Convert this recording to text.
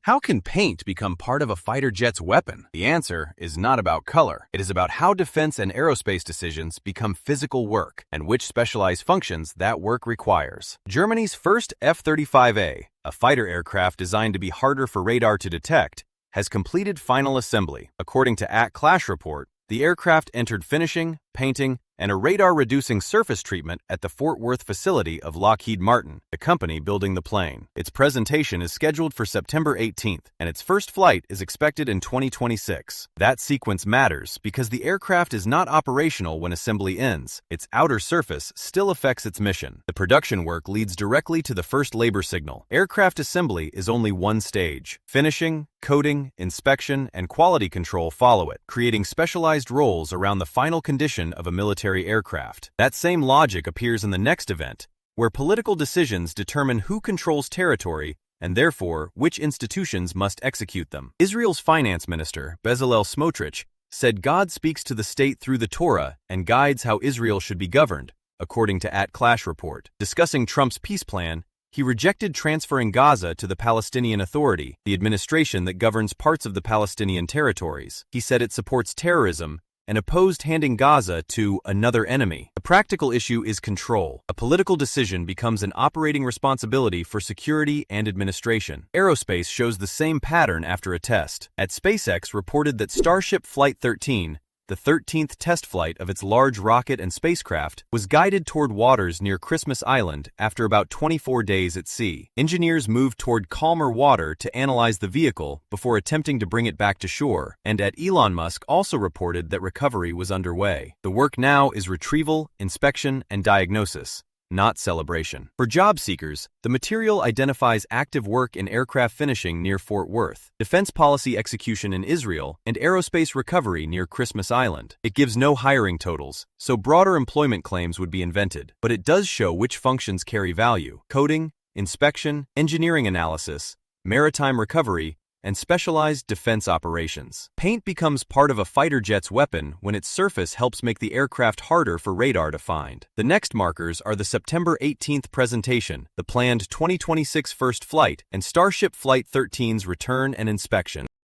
How can paint become part of a fighter jet's weapon? The answer is not about color. It is about how defense and aerospace decisions become physical work and which specialized functions that work requires. Germany's first F-35A, a fighter aircraft designed to be harder for radar to detect, has completed final assembly. According to Clash Report, the aircraft entered finishing, painting, and a radar-reducing surface treatment at the Fort Worth facility of Lockheed Martin, the company building the plane. Its presentation is scheduled for September 18th, and its first flight is expected in 2026. That sequence matters because the aircraft is not operational when assembly ends. Its outer surface still affects its mission. The production work leads directly to the first labor signal. Aircraft assembly is only one stage. Finishing, coating, inspection, and quality control follow it, creating specialized roles around the final condition of a military aircraft. That same logic appears in the next event, where political decisions determine who controls territory and therefore which institutions must execute them. Israel's finance minister, Bezalel Smotrich, said God speaks to the state through the Torah and guides how Israel should be governed, according to Clash Report. Discussing Trump's peace plan, he rejected transferring Gaza to the Palestinian Authority, the administration that governs parts of the Palestinian territories. He said it supports terrorism and opposed handing Gaza to another enemy. The practical issue is control. A political decision becomes an operating responsibility for security and administration. Aerospace shows the same pattern after a test. SpaceX reported that Starship Flight 13, the 13th test flight of its large rocket and spacecraft, was guided toward waters near Christmas Island after about 24 days at sea. Engineers moved toward calmer water to analyze the vehicle before attempting to bring it back to shore, and Elon Musk also reported that recovery was underway. The work now is retrieval, inspection, and diagnosis, not celebration. For job seekers, the material identifies active work in aircraft finishing near Fort Worth, defense policy execution in Israel, and aerospace recovery near Christmas Island. It gives no hiring totals, so broader employment claims would be invented, but it does show which functions carry value: coding, inspection, engineering analysis, maritime recovery, and specialized defense operations. Paint becomes part of a fighter jet's weapon when its surface helps make the aircraft harder for radar to find. The next markers are the September 18th presentation, the planned 2026 first flight, and Starship Flight 13's return and inspection.